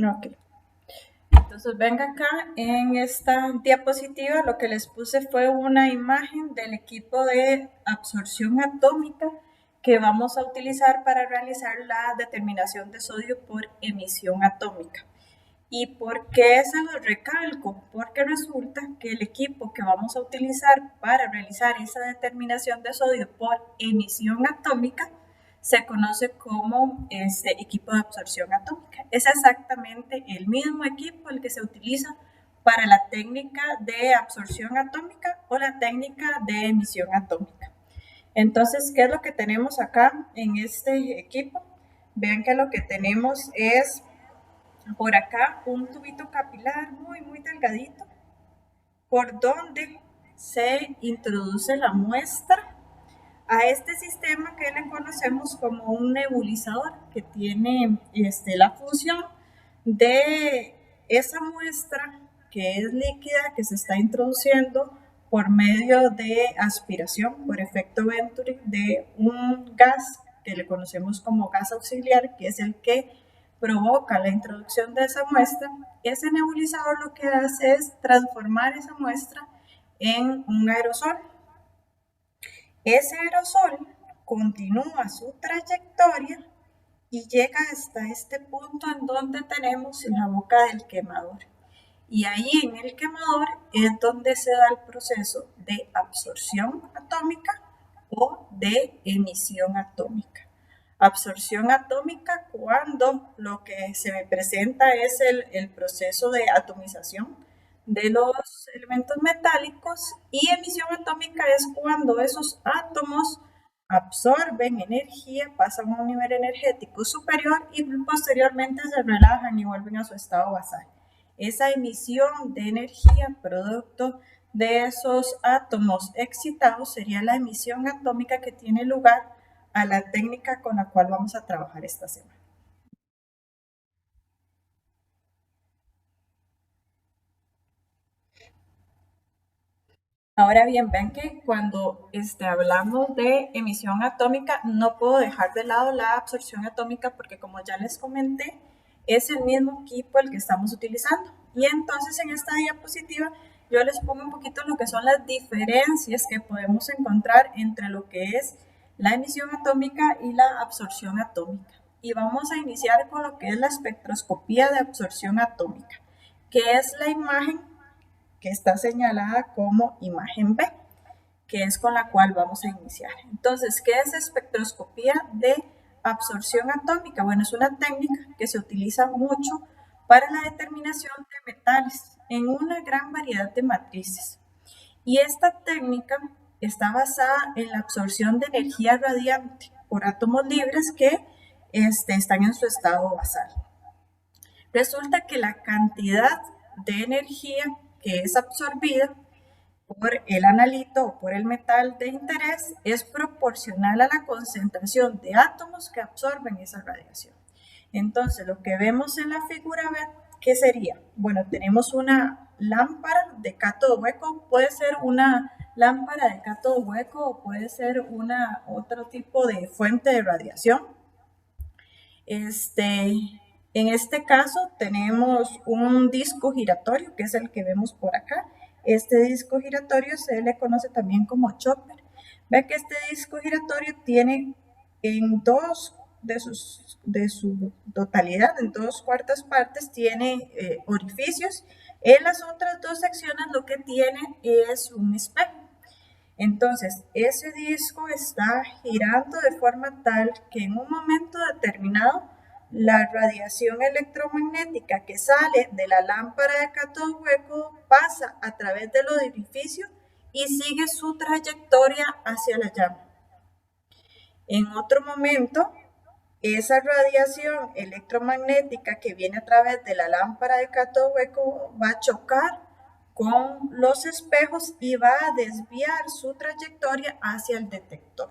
Ok. Entonces, venga acá, en esta diapositiva lo que les puse fue una imagen del equipo de absorción atómica que vamos a utilizar para realizar la determinación de sodio por emisión atómica. ¿Y por qué se lo recalco? Porque resulta que el equipo que vamos a utilizar para realizar esa determinación de sodio por emisión atómica se conoce como equipo de absorción atómica. Es exactamente el mismo equipo el que se utiliza para la técnica de absorción atómica o la técnica de emisión atómica. Entonces, ¿qué es lo que tenemos acá en este equipo? Vean que lo que tenemos es por acá un tubito capilar muy delgadito por donde se introduce la muestra a este sistema que le conocemos como un nebulizador, que tiene la función de esa muestra que es líquida, que se está introduciendo por medio de aspiración, por efecto Venturi, de un gas que le conocemos como gas auxiliar, que es el que provoca la introducción de esa muestra. Ese nebulizador lo que hace es transformar esa muestra en un aerosol. Ese aerosol continúa su trayectoria y llega hasta este punto en donde tenemos la boca del quemador. Y ahí en el quemador es donde se da el proceso de absorción atómica o de emisión atómica. Absorción atómica cuando lo que se me presenta es el proceso de atomización de los elementos metálicos, y emisión atómica es cuando esos átomos absorben energía, pasan a un nivel energético superior y posteriormente se relajan y vuelven a su estado basal. Esa emisión de energía producto de esos átomos excitados sería la emisión atómica, que tiene lugar a la técnica con la cual vamos a trabajar esta semana. Ahora bien, ven que cuando hablamos de emisión atómica, no puedo dejar de lado la absorción atómica porque, como ya les comenté, es el mismo equipo el que estamos utilizando. Y entonces en esta diapositiva yo les pongo un poquito lo que son las diferencias que podemos encontrar entre lo que es la emisión atómica y la absorción atómica. Y vamos a iniciar con lo que es la espectroscopía de absorción atómica, que es la imagen que está señalada como imagen B, que es con la cual vamos a iniciar. Entonces, ¿qué es espectroscopía de absorción atómica? Bueno, es una técnica que se utiliza mucho para la determinación de metales en una gran variedad de matrices. Y esta técnica está basada en la absorción de energía radiante por átomos libres que están en su estado basal. Resulta que la cantidad de energía que es absorbida por el analito o por el metal de interés es proporcional a la concentración de átomos que absorben esa radiación. Entonces, lo que vemos en la figura B, ¿qué sería? Bueno, tenemos una lámpara de cátodo hueco, puede ser una lámpara de cátodo hueco o puede ser otro tipo de fuente de radiación. En este caso tenemos un disco giratorio, que es el que vemos por acá. Este disco giratorio se le conoce también como chopper. Ve que este disco giratorio tiene en dos de su totalidad, en dos cuartas partes, tiene orificios. En las otras dos secciones lo que tiene es un espejo. Entonces, ese disco está girando de forma tal que en un momento determinado la radiación electromagnética que sale de la lámpara de cátodo hueco pasa a través del orificio y sigue su trayectoria hacia la llama. En otro momento, esa radiación electromagnética que viene a través de la lámpara de cátodo hueco va a chocar con los espejos y va a desviar su trayectoria hacia el detector.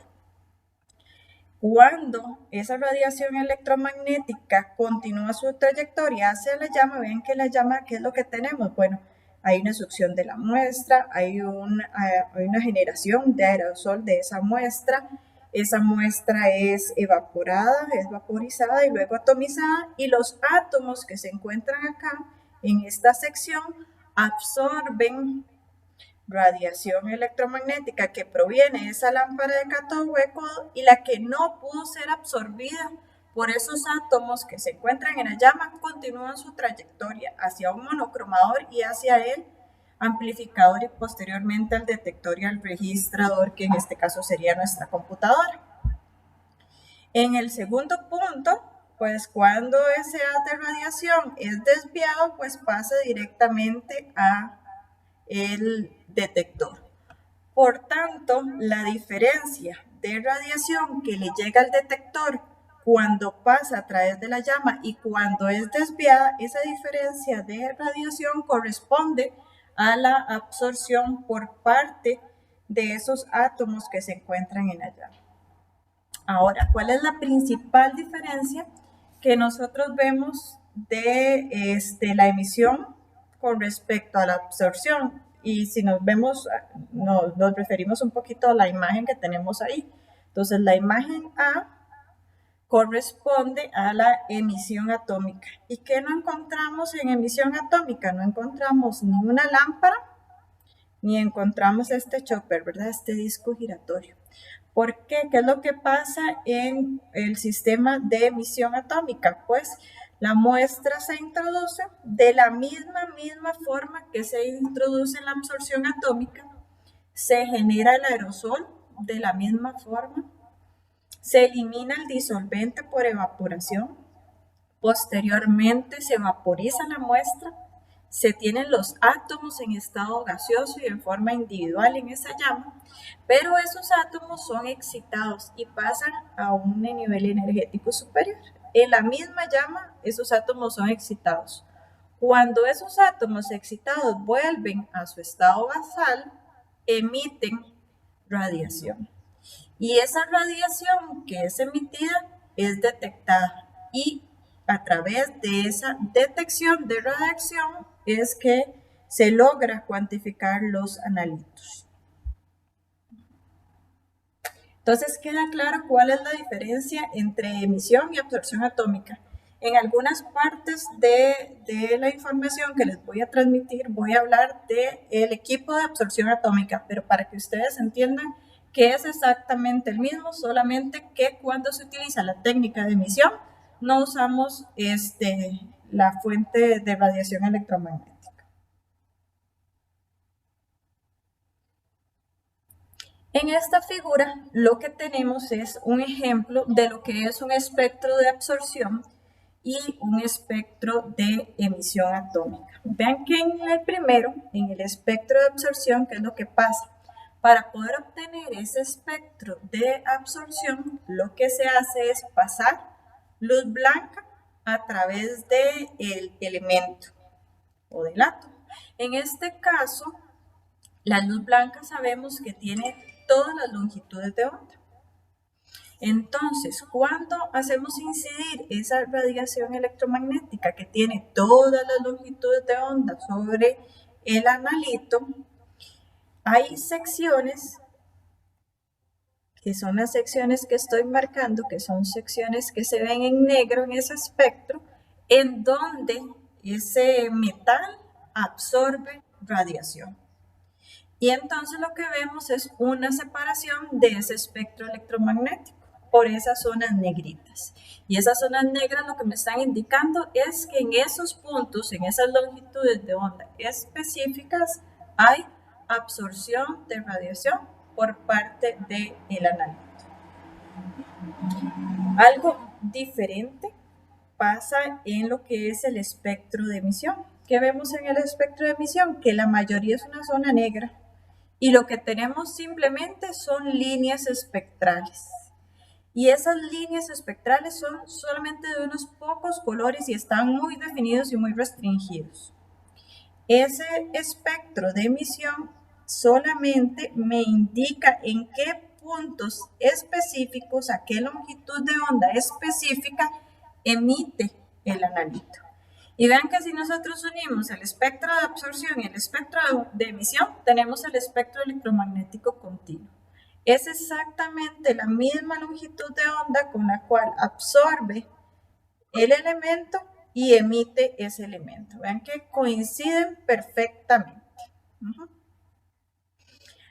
Cuando esa radiación electromagnética continúa su trayectoria hacia la llama, ven que la llama, ¿qué es lo que tenemos? Bueno, hay una succión de la muestra, hay una generación de aerosol de esa muestra, esa muestra es evaporada, es vaporizada y luego atomizada, y los átomos que se encuentran acá en esta sección absorben radiación electromagnética que proviene de esa lámpara de cátodo hueco, y la que no pudo ser absorbida por esos átomos que se encuentran en la llama continúan su trayectoria hacia un monocromador y hacia el amplificador y posteriormente al detector y al registrador, que en este caso sería nuestra computadora. En el segundo punto, pues cuando ese haz de radiación es desviado, pues pasa directamente a el detector. Por tanto, la diferencia de radiación que le llega al detector cuando pasa a través de la llama y cuando es desviada, esa diferencia de radiación corresponde a la absorción por parte de esos átomos que se encuentran en la llama. Ahora, ¿cuál es la principal diferencia que nosotros vemos de la emisión con respecto a la absorción? Y si nos vemos, nos referimos un poquito a la imagen que tenemos ahí. Entonces, la imagen A corresponde a la emisión atómica. ¿Y qué no encontramos en emisión atómica? No encontramos ni una lámpara, ni encontramos este chopper, ¿verdad? Este disco giratorio. ¿Por qué? ¿Qué es lo que pasa en el sistema de emisión atómica? Pues la muestra se introduce de la misma forma que se introduce en la absorción atómica, se genera el aerosol de la misma forma, se elimina el disolvente por evaporación, posteriormente se vaporiza la muestra, se tienen los átomos en estado gaseoso y en forma individual en esa llama, pero esos átomos son excitados y pasan a un nivel energético superior. En la misma llama, esos átomos son excitados. Cuando esos átomos excitados vuelven a su estado basal, emiten radiación. Y esa radiación que es emitida es detectada, y a través de esa detección de radiación es que se logra cuantificar los analitos. Entonces queda claro cuál es la diferencia entre emisión y absorción atómica. En algunas partes de la información que les voy a transmitir voy a hablar del equipo de absorción atómica, pero para que ustedes entiendan que es exactamente el mismo, solamente que cuando se utiliza la técnica de emisión no usamos la fuente de radiación electromagnética. En esta figura lo que tenemos es un ejemplo de lo que es un espectro de absorción y un espectro de emisión atómica. Vean que en el primero, en el espectro de absorción, ¿qué es lo que pasa? Para poder obtener ese espectro de absorción, lo que se hace es pasar luz blanca a través del elemento o del átomo. En este caso, la luz blanca sabemos que tiene todas las longitudes de onda. Entonces, cuando hacemos incidir esa radiación electromagnética que tiene todas las longitudes de onda sobre el analito, hay secciones, que son las secciones que estoy marcando, que son secciones que se ven en negro en ese espectro, en donde ese metal absorbe radiación. Y entonces lo que vemos es una separación de ese espectro electromagnético por esas zonas negritas. Y esas zonas negras lo que me están indicando es que en esos puntos, en esas longitudes de onda específicas, hay absorción de radiación por parte del analito. Algo diferente pasa en lo que es el espectro de emisión. ¿Qué vemos en el espectro de emisión? Que la mayoría es una zona negra. Y lo que tenemos simplemente son líneas espectrales. Y esas líneas espectrales son solamente de unos pocos colores y están muy definidos y muy restringidos. Ese espectro de emisión solamente me indica en qué puntos específicos, a qué longitud de onda específica emite el analito. Y vean que si nosotros unimos el espectro de absorción y el espectro de emisión, tenemos el espectro electromagnético continuo. es exactamente la misma longitud de onda con la cual absorbe el elemento y emite ese elemento. Vean que coinciden perfectamente.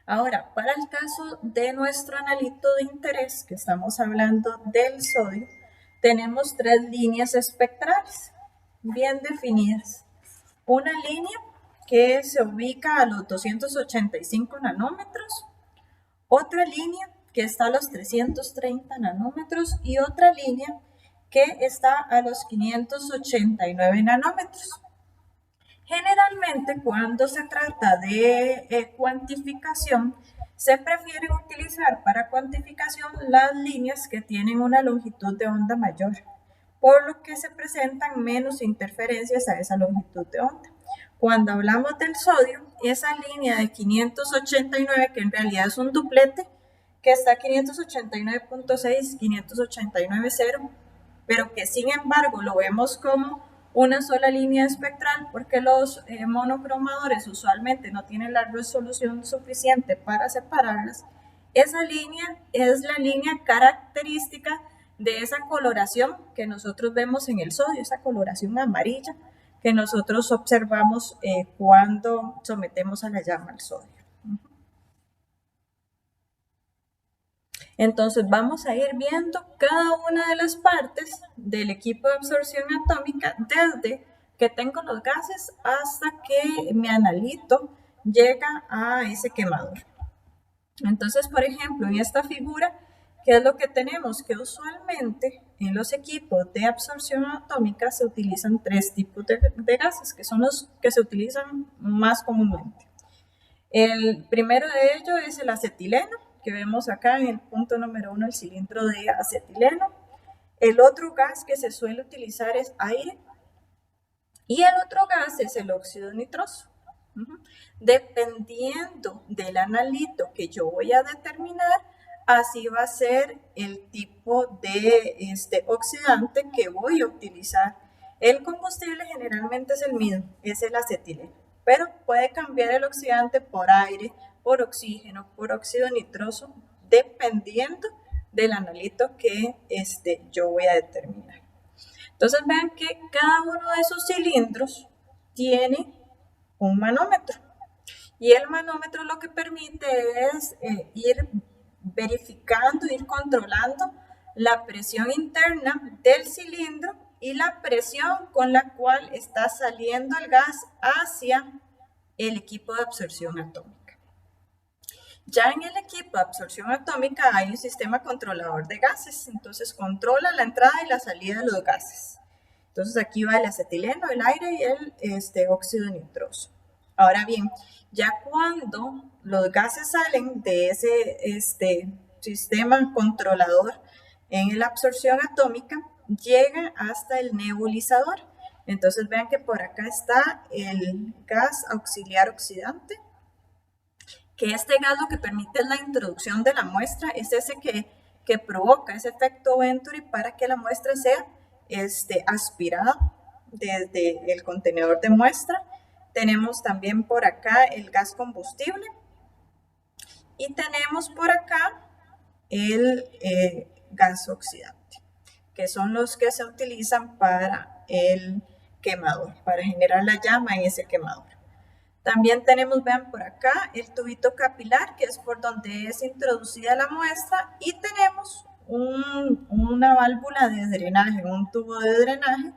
Ahora, para el caso de nuestro analito de interés, que estamos hablando del sodio, tenemos tres líneas espectrales bien definidas. Una línea que se ubica a los 285 nanómetros, otra línea que está a los 330 nanómetros y otra línea que está a los 589 nanómetros. Generalmente, cuando se trata de cuantificación, se prefiere utilizar para cuantificación las líneas que tienen una longitud de onda mayor, por lo que se presentan menos interferencias a esa longitud de onda. Cuando hablamos del sodio, esa línea de 589, que en realidad es un duplete, que está 589.6, 589.0, pero que sin embargo lo vemos como una sola línea espectral porque los monocromadores usualmente no tienen la resolución suficiente para separarlas. Esa línea es la línea característica de esa coloración que nosotros vemos en el sodio, esa coloración amarilla que nosotros observamos cuando sometemos a la llama al sodio. Entonces vamos a ir viendo cada una de las partes del equipo de absorción atómica desde que tengo los gases hasta que mi analito llega a ese quemador. Entonces, por ejemplo, en esta figura, ¿qué es lo que tenemos? Que usualmente en los equipos de absorción atómica se utilizan tres tipos de gases, que son los que se utilizan más comúnmente. El primero de ellos es el acetileno, que vemos acá en el punto número 1, el cilindro de acetileno. El otro gas que se suele utilizar es aire. Y el otro gas es el óxido nitroso. Dependiendo del analito que yo voy a determinar, así va a ser el tipo de oxidante que voy a utilizar. El combustible generalmente es el mismo, es el acetileno, pero puede cambiar el oxidante por aire, por oxígeno, por óxido nitroso, dependiendo del analito que yo voy a determinar. Entonces vean que cada uno de esos cilindros tiene un manómetro y el manómetro lo que permite es ir verificando, ir controlando la presión interna del cilindro y la presión con la cual está saliendo el gas hacia el equipo de absorción atómica. Ya en el equipo de absorción atómica hay un sistema controlador de gases, entonces controla la entrada y la salida de los gases. Entonces aquí va el acetileno, el aire y el óxido nitroso. Ahora bien, ya cuando los gases salen de ese sistema controlador en la absorción atómica, llega hasta el nebulizador. Entonces vean que por acá está el gas auxiliar oxidante, que este gas lo que permite es la introducción de la muestra, es ese que provoca ese efecto Venturi para que la muestra sea aspirada desde el contenedor de muestra. Tenemos también por acá el gas combustible y tenemos por acá el gas oxidante, que son los que se utilizan para el quemador, para generar la llama en ese quemador. También tenemos, vean por acá, el tubito capilar, que es por donde es introducida la muestra, y tenemos una válvula de drenaje, un tubo de drenaje,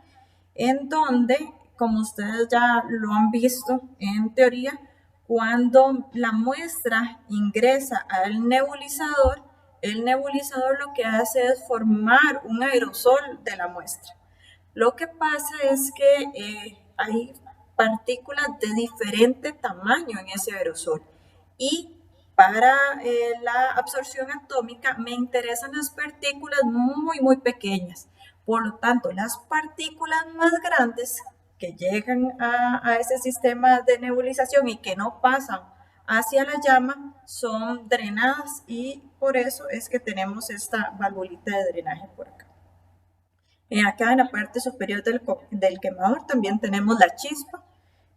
en donde, como ustedes ya lo han visto en teoría, cuando la muestra ingresa al nebulizador, el nebulizador lo que hace es formar un aerosol de la muestra. Lo que pasa es que hay partículas de diferente tamaño en ese aerosol y para la absorción atómica me interesan las partículas muy pequeñas. Por lo tanto, las partículas más grandes que llegan a ese sistema de nebulización y que no pasan hacia la llama son drenadas y por eso es que tenemos esta valvulita de drenaje por acá. Acá en la parte superior del quemador también tenemos la chispa,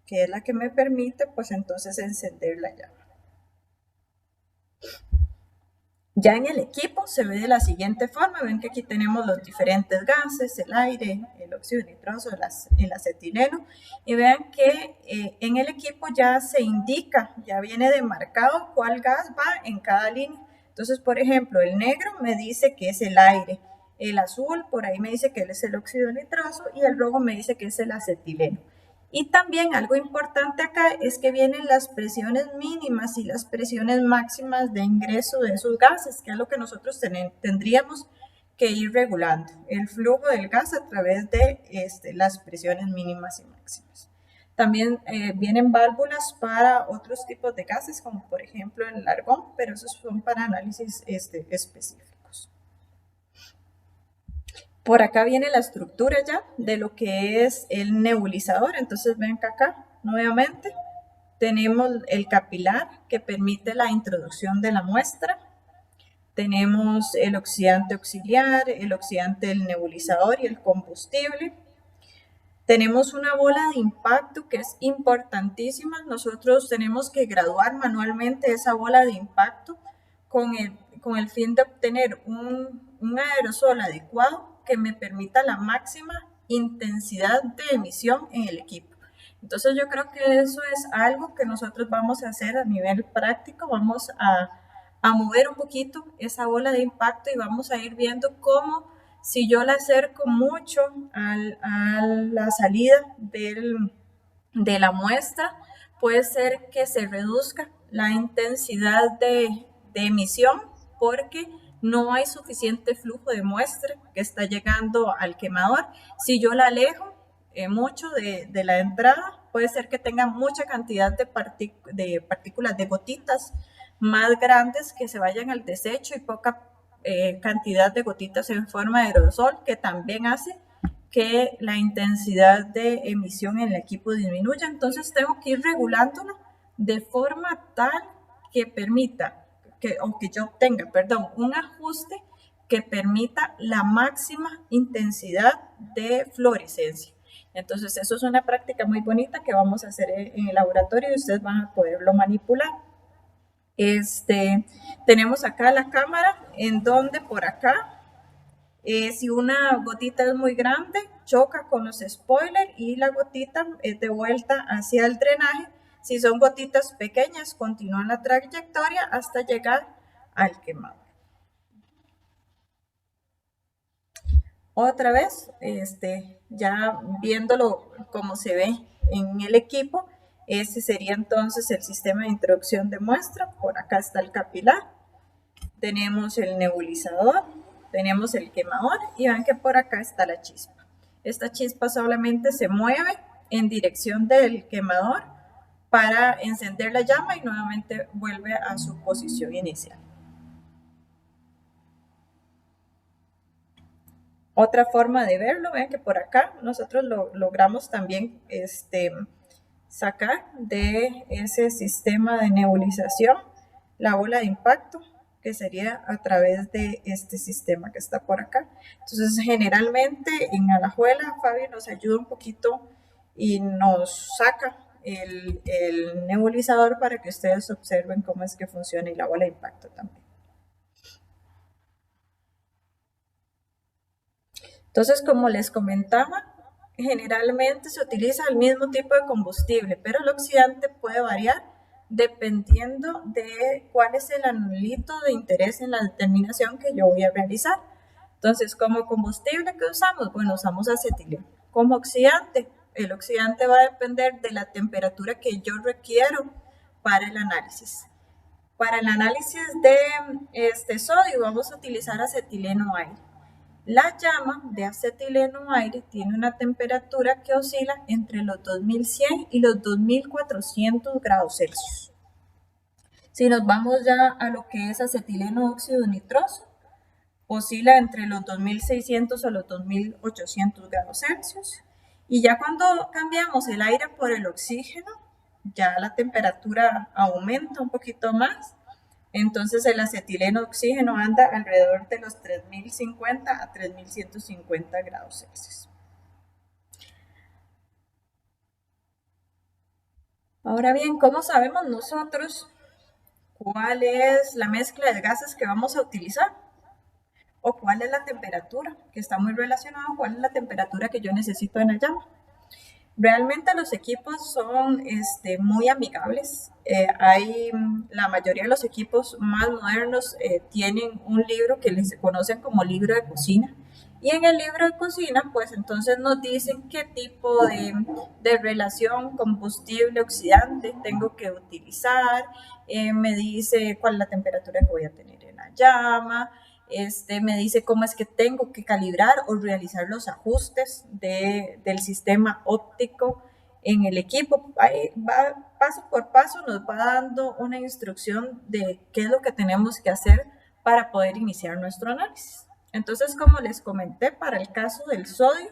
que es la que me permite pues entonces encender la llama. Ya en el equipo se ve de la siguiente forma. Ven que aquí tenemos los diferentes gases, el aire, el óxido nitroso, el acetileno. Y vean que en el equipo ya se indica, ya viene demarcado cuál gas va en cada línea. Entonces, por ejemplo, el negro me dice que es el aire. El azul por ahí me dice que es el óxido nitroso y el rojo me dice que es el acetileno. Y también algo importante acá es que vienen las presiones mínimas y las presiones máximas de ingreso de esos gases, que es lo que nosotros tendríamos que ir regulando, el flujo del gas a través de las presiones mínimas y máximas. También vienen válvulas para otros tipos de gases, como por ejemplo el argón, pero esos son para análisis específicos. Por acá viene la estructura ya de lo que es el nebulizador. Entonces ven que acá nuevamente tenemos el capilar que permite la introducción de la muestra. Tenemos el oxidante auxiliar, el oxidante del nebulizador y el combustible. Tenemos una bola de impacto que es importantísima. Nosotros tenemos que graduar manualmente esa bola de impacto con el fin de obtener un aerosol adecuado que me permita la máxima intensidad de emisión en el equipo. Entonces yo creo que eso es algo que nosotros vamos a hacer a nivel práctico. Vamos a mover un poquito esa bola de impacto y vamos a ir viendo cómo, si yo la acerco mucho a la salida de la muestra, puede ser que se reduzca la intensidad de emisión porque no hay suficiente flujo de muestra que está llegando al quemador. Si yo la alejo mucho de la entrada, puede ser que tenga mucha cantidad de partículas, de gotitas más grandes que se vayan al desecho y poca cantidad de gotitas en forma de aerosol, que también hace que la intensidad de emisión en el equipo disminuya. Entonces tengo que ir regulándola de forma tal que permita, o que yo obtenga, perdón, un ajuste que permita la máxima intensidad de fluorescencia. Entonces eso es una práctica muy bonita que vamos a hacer en el laboratorio y ustedes van a poderlo manipular. Tenemos acá la cámara en donde por acá, si una gotita es muy grande, choca con los spoilers y la gotita es de vuelta hacia el drenaje. Si son gotitas pequeñas, continúan la trayectoria hasta llegar al quemador. Otra vez, ya viéndolo como se ve en el equipo, ese sería entonces el sistema de introducción de muestra. Por acá está el capilar, tenemos el nebulizador, tenemos el quemador y ven que por acá está la chispa. Esta chispa solamente se mueve en dirección del quemador para encender la llama y nuevamente vuelve a su posición inicial. Otra forma de verlo, ven que por acá nosotros logramos también sacar de ese sistema de nebulización la bola de impacto, que sería a través de este sistema que está por acá. Entonces, generalmente en Alajuela, Fabi nos ayuda un poquito y nos saca el nebulizador para que ustedes observen cómo es que funciona y la bola de impacto también. Entonces, como les comentaba, generalmente se utiliza el mismo tipo de combustible, pero el oxidante puede variar dependiendo de cuál es el anulito de interés en la determinación que yo voy a realizar. Entonces, como combustible que usamos, bueno, usamos acetileno. Como oxidante, el oxidante va a depender de la temperatura que yo requiero para el análisis. Para el análisis de sodio vamos a utilizar acetileno aire. La llama de acetileno aire tiene una temperatura que oscila entre los 2100 y los 2400 grados Celsius. Si nos vamos ya a lo que es acetileno óxido nitroso, oscila entre los 2600 a los 2800 grados Celsius. Y ya cuando cambiamos el aire por el oxígeno, ya la temperatura aumenta un poquito más. Entonces el acetileno oxígeno anda alrededor de los 3050 a 3150 grados Celsius. Ahora bien, ¿cómo sabemos nosotros cuál es la mezcla de gases que vamos a utilizar o cuál es la temperatura, que está muy relacionado, cuál es la temperatura que yo necesito en la llama. Realmente los equipos son muy amigables. La mayoría de los equipos más modernos tienen un libro que les conocen como libro de cocina. Y en el libro de cocina, pues entonces nos dicen qué tipo de relación combustible-oxidante tengo que utilizar, me dice cuál es la temperatura que voy a tener en la llama, me dice cómo es que tengo que calibrar o realizar los ajustes del sistema óptico en el equipo. Ahí va, paso por paso nos va dando una instrucción de qué es lo que tenemos que hacer para poder iniciar nuestro análisis. Entonces, como les comenté, para el caso del sodio,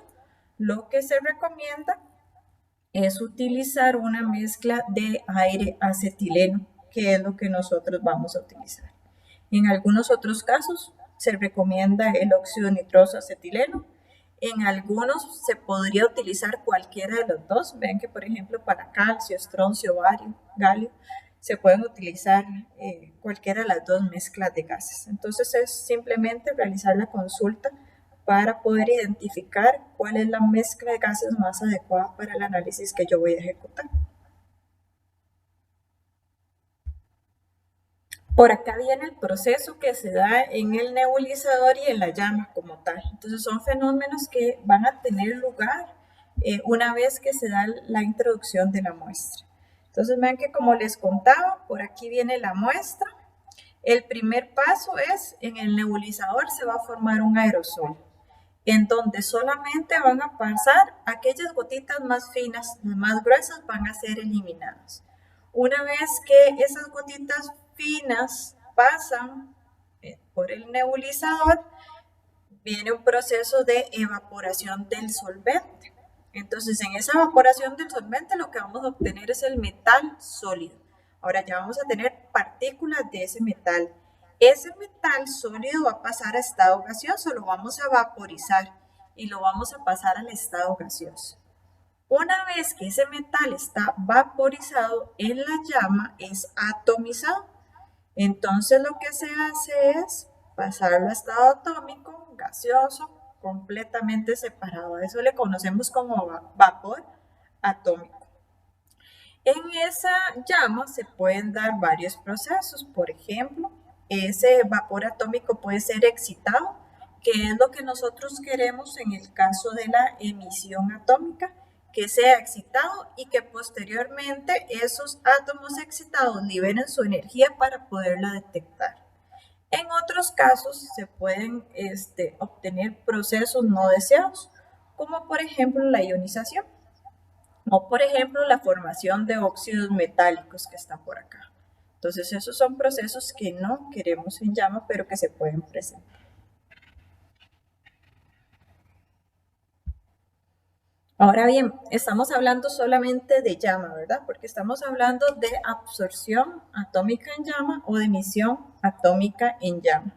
lo que se recomienda es utilizar una mezcla de aire acetileno, que es lo que nosotros vamos a utilizar. En algunos otros casos se recomienda el óxido nitroso acetileno. En algunos se podría utilizar cualquiera de los dos. Ven que, por ejemplo, para calcio, estroncio, bario, galio, se pueden utilizar cualquiera de las dos mezclas de gases. Entonces es simplemente realizar la consulta para poder identificar cuál es la mezcla de gases más adecuada para el análisis que yo voy a ejecutar. Por acá viene el proceso que se da en el nebulizador y en la llama como tal. Entonces son fenómenos que van a tener lugar una vez que se da la introducción de la muestra. Entonces vean que, como les contaba, por aquí viene la muestra. El primer paso es, en el nebulizador se va a formar un aerosol, en donde solamente van a pasar aquellas gotitas más finas, las más gruesas van a ser eliminadas. Una vez que esas gotitas finas pasan por el nebulizador, viene un proceso de evaporación del solvente. Entonces, en esa evaporación del solvente lo que vamos a obtener es el metal sólido. Ahora ya vamos a tener partículas de ese metal. Ese metal sólido va a pasar a estado gaseoso, lo vamos a vaporizar y lo vamos a pasar al estado gaseoso. Una vez que ese metal está vaporizado en la llama, es atomizado. Entonces lo que se hace es pasarlo a estado atómico, gaseoso, completamente separado. A eso le conocemos como vapor atómico. En esa llama se pueden dar varios procesos. Por ejemplo, ese vapor atómico puede ser excitado, que es lo que nosotros queremos en el caso de la emisión atómica, que sea excitado y que posteriormente esos átomos excitados liberen su energía para poderla detectar. En otros casos se pueden obtener procesos no deseados, como por ejemplo la ionización, o por ejemplo la formación de óxidos metálicos que está por acá. Entonces esos son procesos que no queremos en llama, pero que se pueden presentar. Ahora bien, estamos hablando solamente de llama, ¿verdad? Porque estamos hablando de absorción atómica en llama o de emisión atómica en llama.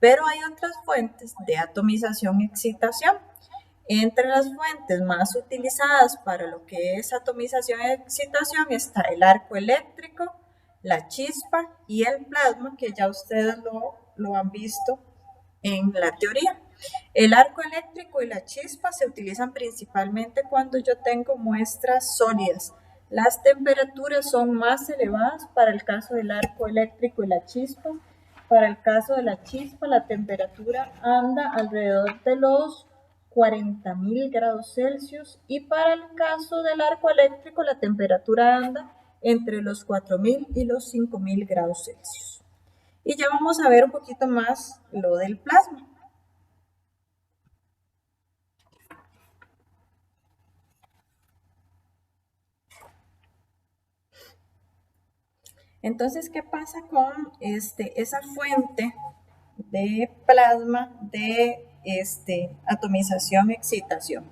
Pero hay otras fuentes de atomización y excitación. Entre las fuentes más utilizadas para lo que es atomización y excitación está el arco eléctrico, la chispa y el plasma, que ya ustedes lo han visto en la teoría. El arco eléctrico y la chispa se utilizan principalmente cuando yo tengo muestras sólidas. Las temperaturas son más elevadas para el caso del arco eléctrico y la chispa. Para el caso de la chispa, la temperatura anda alrededor de los 40.000 grados Celsius, y para el caso del arco eléctrico la temperatura anda entre los 4.000 y los 5.000 grados Celsius. Y ya vamos a ver un poquito más lo del plasma. Entonces, ¿qué pasa con esa fuente de plasma de atomización y excitación?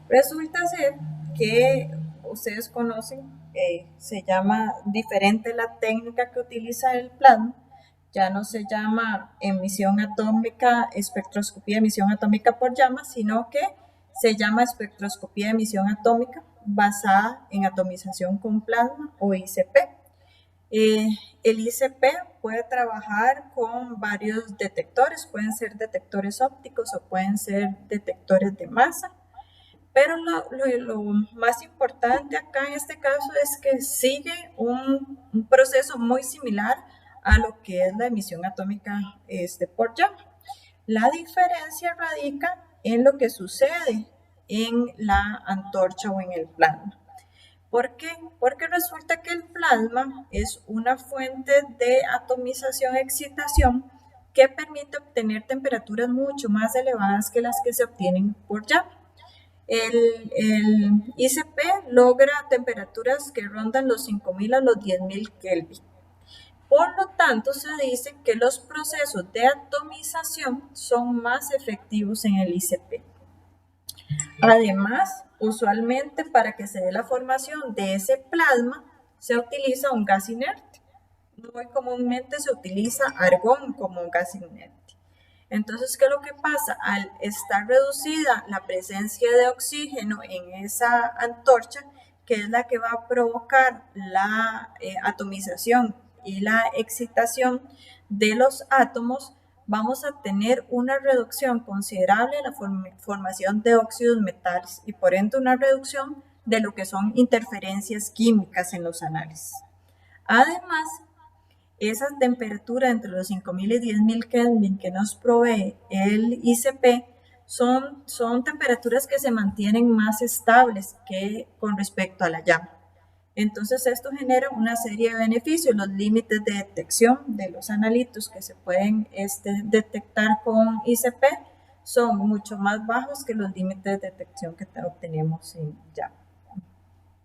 Resulta ser que ustedes conocen, se llama diferente la técnica que utiliza el plasma. Ya no se llama emisión atómica, espectroscopía de emisión atómica por llama, sino que se llama espectroscopía de emisión atómica basada en atomización con plasma o ICP. Eh, el ICP puede trabajar con varios detectores, pueden ser detectores ópticos o pueden ser detectores de masa, pero lo más importante acá en este caso es que sigue un proceso muy similar a lo que es la emisión atómica por llama. La diferencia radica en lo que sucede en la antorcha o en el plasma. ¿Por qué? Porque resulta que el plasma es una fuente de atomización-excitación que permite obtener temperaturas mucho más elevadas que las que se obtienen por llama. El ICP logra temperaturas que rondan los 5.000 a los 10.000 Kelvin. Por lo tanto, se dice que los procesos de atomización son más efectivos en el ICP. Además, usualmente para que se dé la formación de ese plasma, se utiliza un gas inerte. Muy comúnmente se utiliza argón como un gas inerte. Entonces, ¿qué es lo que pasa? Al estar reducida la presencia de oxígeno en esa antorcha, que es la que va a provocar la atomización y la excitación de los átomos, vamos a tener una reducción considerable en la formación de óxidos metales y por ende una reducción de lo que son interferencias químicas en los análisis. Además, esa temperatura entre los 5.000 y 10.000 Kelvin que nos provee el ICP son temperaturas que se mantienen más estables que con respecto a la llama. Entonces esto genera una serie de beneficios. Los límites de detección de los analitos que se pueden detectar con ICP son mucho más bajos que los límites de detección que obtenemos en llama.